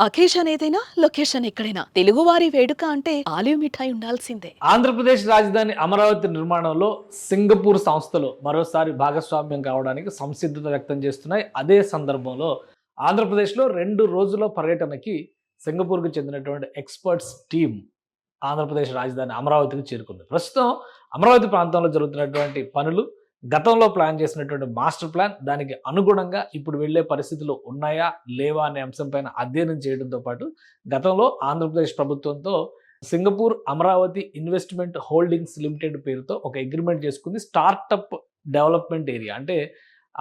Occasion ఏదైనా location ఎక్కడైనా తెలుగువారి వేడుక అంటే ఆలివ్ మిఠాయి ఉండాల్సిందే. ఆంధ్రప్రదేశ్ రాజధాని అమరావతి నిర్మాణంలో సింగపూర్ సంస్థలు మరోసారి భాగస్వామ్యం కావడానికి సంసిద్ధత వ్యక్తం చేస్తున్నాయి. అదే సందర్భంలో ఆంధ్రప్రదేశ్లో 2 రోజుల పర్యటనకి సింగపూర్కు చెందినటువంటి ఎక్స్పర్ట్స్ టీమ్ ఆంధ్రప్రదేశ్ రాజధాని అమరావతికి చేరుకుంది. ప్రస్తుతం అమరావతి ప్రాంతంలో జరుగుతున్నటువంటి పనులు, గతంలో ప్లాన్ చేసినటువంటి మాస్టర్ ప్లాన్, దానికి అనుగుణంగా ఇప్పుడు వెళ్ళే పరిస్థితులు ఉన్నాయా లేవా అనే అంశంపైన అధ్యయనం చేయడంతో పాటు గతంలో ఆంధ్రప్రదేశ్ ప్రభుత్వంతో Singapore Amaravati investment holdings limited పేరుతో ఒక అగ్రిమెంట్ చేసుకుంది. స్టార్టప్ డెవలప్మెంట్ ఏరియా అంటే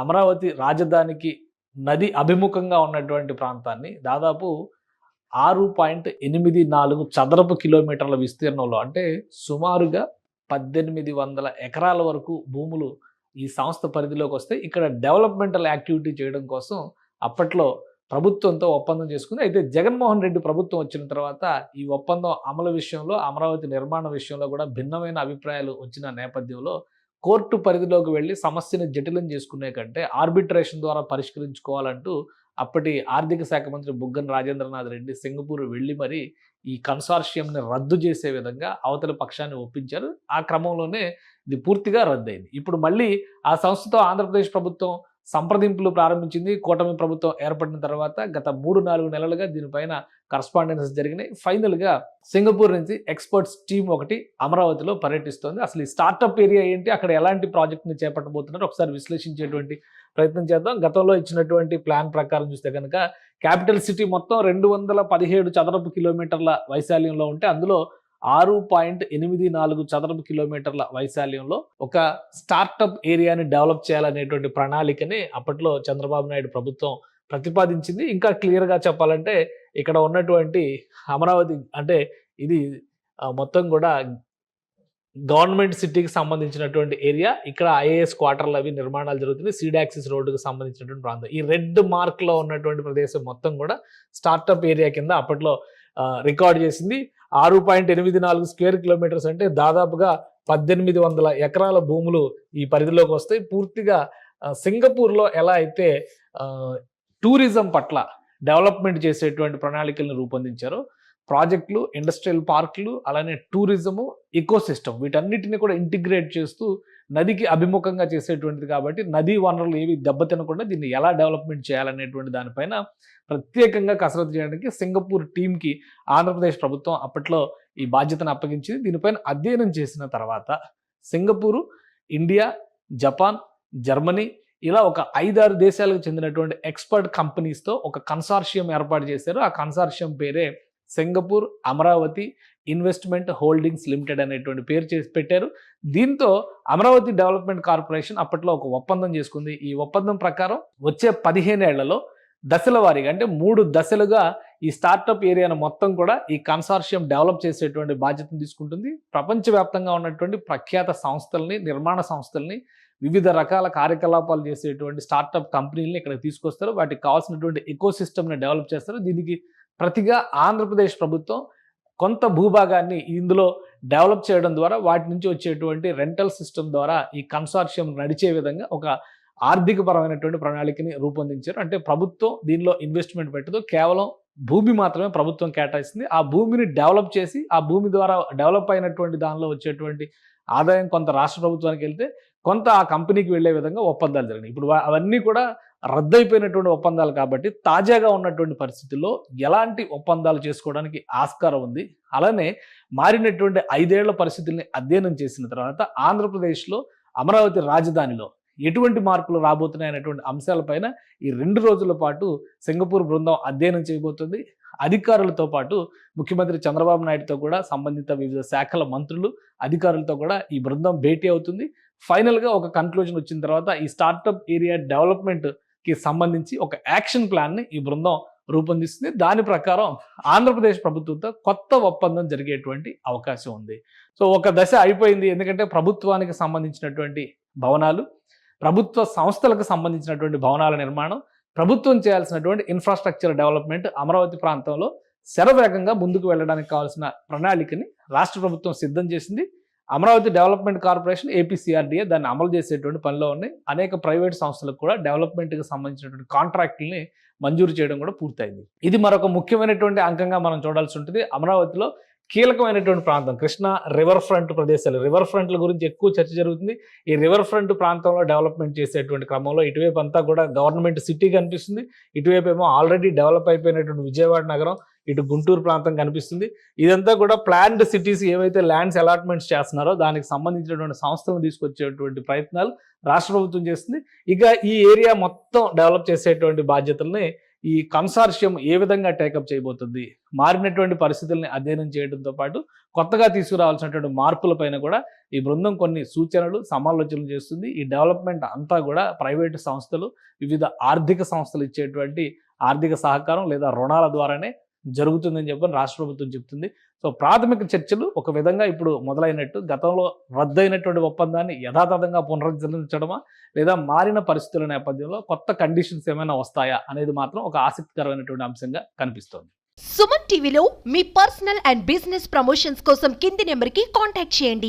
అమరావతి రాజధానికి నది అభిముఖంగా ఉన్నటువంటి ప్రాంతాన్ని దాదాపు 6.84 చదరపు కిలోమీటర్ల విస్తీర్ణంలో, అంటే సుమారుగా 1800 ఎకరాల వరకు భూములు ఈ సంస్థ పరిధిలోకి వస్తాయి. ఇక్కడ డెవలప్మెంటల్ యాక్టివిటీ చేయడం కోసం అప్పట్లో ప్రభుత్వంతో ఒప్పందం చేసుకుంది. అయితే జగన్మోహన్ రెడ్డి ప్రభుత్వం వచ్చిన తర్వాత ఈ ఒప్పందం అమలు విషయంలో, అమరావతి నిర్మాణ విషయంలో కూడా భిన్నమైన అభిప్రాయాలు వచ్చిన నేపథ్యంలో కోర్టు పరిధిలోకి వెళ్ళి సమస్యను జటిలం చేసుకునే కంటే ఆర్బిట్రేషన్ ద్వారా పరిష్కరించుకోవాలంటూ అప్పటి ఆర్థిక శాఖ మంత్రి బుగ్గన రాజేంద్రనాథ్ రెడ్డి సింగపూర్ వెళ్ళి మరి ఈ కన్సార్షియంని రద్దు చేసే విధంగా అవతల పక్షాన్ని ఒప్పించారు. ఆ క్రమంలోనే ఇది పూర్తిగా రద్దయింది. ఇప్పుడు మళ్ళీ ఆ సంస్థతో ఆంధ్రప్రదేశ్ ప్రభుత్వం సంప్రదింపులు ప్రారంభించింది. కూటమి ప్రభుత్వం ఏర్పడిన తర్వాత గత 3-4 నెలలుగా దీనిపైన కరస్పాండెన్సెస్ జరిగినాయి. ఫైనల్గా సింగపూర్ నుంచి ఎక్స్పర్ట్స్ టీం ఒకటి అమరావతిలో పర్యటిస్తోంది. అసలు ఈ స్టార్టప్ ఏరియా ఏంటి, అక్కడ ఎలాంటి ప్రాజెక్ట్ని చేపట్టబోతున్నారు ఒకసారి విశ్లేషించేటువంటి ప్రయత్నం చేద్దాం. గతంలో ఇచ్చినటువంటి ప్లాన్ ప్రకారం చూస్తే కనుక క్యాపిటల్ సిటీ మొత్తం 217 చదరపు కిలోమీటర్ల వైశాల్యంలో ఉంటే అందులో 6.84 చదరపు కిలోమీటర్ల వైశాల్యంలో ఒక స్టార్టప్ ఏరియాని డెవలప్ చేయాలనేటువంటి ప్రణాళికని అప్పట్లో చంద్రబాబు నాయుడు ప్రభుత్వం ప్రతిపాదించింది. ఇంకా క్లియర్గా చెప్పాలంటే ఇక్కడ ఉన్నటువంటి అమరావతి అంటే ఇది మొత్తం కూడా గవర్నమెంట్ సిటీకి సంబంధించినటువంటి ఏరియా. ఇక్కడ ఐఏఎస్ క్వార్టర్లు అవి నిర్మాణాలు జరుగుతున్నాయి. సీడాక్సిస్ రోడ్డుకు సంబంధించినటువంటి ప్రాంతం. ఈ రెడ్ మార్క్లో ఉన్నటువంటి ప్రదేశం మొత్తం కూడా స్టార్టప్ ఏరియా కింద అప్పట్లో రికార్డ్ చేసింది. 6.84 స్క్వేర్ కిలోమీటర్స్ అంటే దాదాపుగా 1800 ఎకరాల భూములు ఈ పరిధిలోకి వస్తాయి. పూర్తిగా సింగపూర్లో ఎలా అయితే టూరిజం పట్ల డెవలప్మెంట్ చేసేటువంటి ప్రణాళికలను రూపొందించారో, ప్రాజెక్టులు, ఇండస్ట్రియల్ పార్కులు, అలానే టూరిజము, ఎకోసిస్టమ్ వీటన్నిటిని కూడా ఇంటిగ్రేట్ చేస్తూ నదికి అభిముఖంగా చేసేటువంటిది కాబట్టి నదీ వనరులు ఏవి దెబ్బతినకుండా దీన్ని ఎలా డెవలప్మెంట్ చేయాలనేటువంటి దానిపైన ప్రత్యేకంగా కసరత్తు చేయడానికి సింగపూర్ టీంకి ఆంధ్రప్రదేశ్ ప్రభుత్వం అప్పట్లో ఈ బాధ్యతను అప్పగించింది. దీనిపైన అధ్యయనం చేసిన తర్వాత సింగపూరు, ఇండియా, జపాన్, జర్మనీ ఇలా ఒక 5-6 దేశాలకు చెందినటువంటి ఎక్స్పర్ట్ కంపెనీస్తో ఒక కన్సార్షియం ఏర్పాటు చేశారు. ఆ కన్సార్షియం పేరే Singapore Amaravati investment holdings limited అనేటువంటి పేరు చేసి పెట్టారు. దీంతో అమరావతి డెవలప్మెంట్ కార్పొరేషన్ అప్పట్లో ఒక ఒప్పందం చేసుకుంది. ఈ ఒప్పందం ప్రకారం వచ్చే 15 ఏళ్లలో దశల వారీగా అంటే 3 దశలుగా ఈ స్టార్టప్ ఏరియాను మొత్తం కూడా ఈ కన్సార్షియం డెవలప్ చేసేటువంటి బాధ్యతను తీసుకుంటుంది. ప్రపంచవ్యాప్తంగా ఉన్నటువంటి ప్రఖ్యాత సంస్థల్ని, నిర్మాణ సంస్థల్ని, వివిధ రకాల కార్యకలాపాలు చేసేటువంటి స్టార్టప్ కంపెనీలని ఇక్కడ తీసుకొస్తారు. వాటికి కావాల్సినటువంటి ఎకోసిస్టమ్ని డెవలప్ చేస్తారు. దీనికి ప్రతిగా ఆంధ్రప్రదేశ్ ప్రభుత్వం కొంత భూభాగాన్ని ఇందులో డెవలప్ చేయడం ద్వారా వాటి నుంచి వచ్చేటువంటి రెంటల్ సిస్టమ్ ద్వారా ఈ కన్సార్షియం నడిచే విధంగా ఒక ఆర్థికపరమైనటువంటి ప్రణాళికని రూపొందించారు. అంటే ప్రభుత్వం దీనిలో ఇన్వెస్ట్మెంట్ పెట్టదు, కేవలం భూమి మాత్రమే ప్రభుత్వం కేటాయిస్తుంది. ఆ భూమిని డెవలప్ చేసి ఆ భూమి ద్వారా డెవలప్ అయినటువంటి దానిలో వచ్చేటువంటి ఆదాయం కొంత రాష్ట్ర ప్రభుత్వానికి వెళ్తే కొంత ఆ కంపెనీకి వెళ్లే విధంగా ఒప్పందాలు జరిగినాయి. ఇప్పుడు అవన్నీ కూడా రద్దయిపోయినటువంటి ఒప్పందాలు కాబట్టి తాజాగా ఉన్నటువంటి పరిస్థితుల్లో ఎలాంటి ఒప్పందాలు చేసుకోవడానికి ఆస్కారం ఉంది. అలానే మారినటువంటి 5 ఏళ్ల పరిస్థితుల్ని అధ్యయనం చేసిన తర్వాత ఆంధ్రప్రదేశ్లో అమరావతి రాజధానిలో ఎటువంటి మార్పులు రాబోతున్నాయి అనేటువంటి అంశాలపైన ఈ 2 రోజుల పాటు సింగపూర్ బృందం అధ్యయనం చేయబోతుంది. అధికారులతో పాటు ముఖ్యమంత్రి చంద్రబాబు నాయుడుతో కూడా సంబంధిత వివిధ శాఖల మంత్రులు, అధికారులతో కూడా ఈ బృందం భేటీ అవుతుంది. ఫైనల్గా ఒక కన్క్లూజన్ వచ్చిన తర్వాత ఈ స్టార్టప్ ఏరియా డెవలప్మెంట్కి సంబంధించి ఒక యాక్షన్ ప్లాన్ని ఈ బృందం రూపొందిస్తుంది. దాని ప్రకారం ఆంధ్రప్రదేశ్ ప్రభుత్వంతో కొత్త ఒప్పందం జరిగేటువంటి అవకాశం ఉంది. సో ఒక దశ అయిపోయింది. ఎందుకంటే ప్రభుత్వానికి సంబంధించినటువంటి భవనాలు, ప్రభుత్వ సంస్థలకు సంబంధించినటువంటి భవనాల నిర్మాణం, ప్రభుత్వం చేయాల్సినటువంటి ఇన్ఫ్రాస్ట్రక్చర్ డెవలప్మెంట్ అమరావతి ప్రాంతంలో శరవేగంగా ముందుకు వెళ్ళడానికి కావాల్సిన ప్రణాళికని రాష్ట్ర ప్రభుత్వం సిద్ధం చేసింది. అమరావతి డెవలప్మెంట్ కార్పొరేషన్ ఏపీసీఆర్డీఏ దాన్ని అమలు చేసేటువంటి పనిలో ఉన్నాయి. అనేక ప్రైవేట్ సంస్థలకు కూడా డెవలప్మెంట్కి సంబంధించినటువంటి కాంట్రాక్టుల్ని మంజూరు చేయడం కూడా పూర్తయింది. ఇది మరొక ముఖ్యమైనటువంటి అంకంగా మనం చూడాల్సి ఉంటుంది. అమరావతిలో కీలకమైనటువంటి ప్రాంతం కృష్ణా రివర్ ఫ్రంట్ ప్రదేశాలు. రివర్ ఫ్రంట్ల గురించి ఎక్కువ చర్చ జరుగుతుంది. ఈ రివర్ ఫ్రంట్ ప్రాంతంలో డెవలప్మెంట్ చేసేటువంటి క్రమంలో ఇటువైపు అంతా కూడా గవర్నమెంట్ సిటీ కనిపిస్తుంది. ఇటువైపు ఏమో ఆల్రెడీ డెవలప్ అయిపోయినటువంటి విజయవాడ నగరం, ఇటు గుంటూరు ప్రాంతం కనిపిస్తుంది. ఇదంతా కూడా ప్లాన్డ్ సిటీస్ ఏవైతే ల్యాండ్స్ అలాట్మెంట్స్ చేస్తున్నారో దానికి సంబంధించినటువంటి సంస్థలను తీసుకొచ్చేటువంటి ప్రయత్నాలు రాష్ట్ర ప్రభుత్వం చేస్తుంది. ఇక ఈ ఏరియా మొత్తం డెవలప్ చేసేటువంటి బాధ్యతల్ని ఈ కన్సార్షియం ఏ విధంగా టేకప్ చేయబోతుంది, మారినటువంటి పరిస్థితుల్ని అధ్యయనం చేయడంతో పాటు కొత్తగా తీసుకురావాల్సినటువంటి మార్పులపైన కూడా ఈ బృందం కొన్ని సూచనలు సమాలోచనలు చేస్తుంది. ఈ డెవలప్మెంట్ అంతా కూడా ప్రైవేటు సంస్థలు, వివిధ ఆర్థిక సంస్థలు ఇచ్చేటువంటి ఆర్థిక సహకారం లేదా రుణాల ద్వారానే జరుగుతుందని చెప్పని రాష్ట్ర ప్రభుత్వం చెప్తుంది. సో ప్రాథమిక చర్చలు ఒక విధంగా ఇప్పుడు మొదలైనట్టు, గతంలో రద్దయినటువంటి ఒప్పందాన్ని యథాతథంగా పునరుద్ధరించడమా లేదా మారిన పరిస్థితుల నేపథ్యంలో కొత్త కండిషన్స్ ఏమైనా వస్తాయా అనేది మాత్రం ఒక ఆసక్తికరమైనటువంటి అంశంగా కనిపిస్తోంది. సుమన్ టీవీలో మీ పర్సనల్ అండ్ బిజినెస్ ప్రమోషన్స్ కోసం కింది నెంబర్కి కాంటాక్ట్ చేయండి.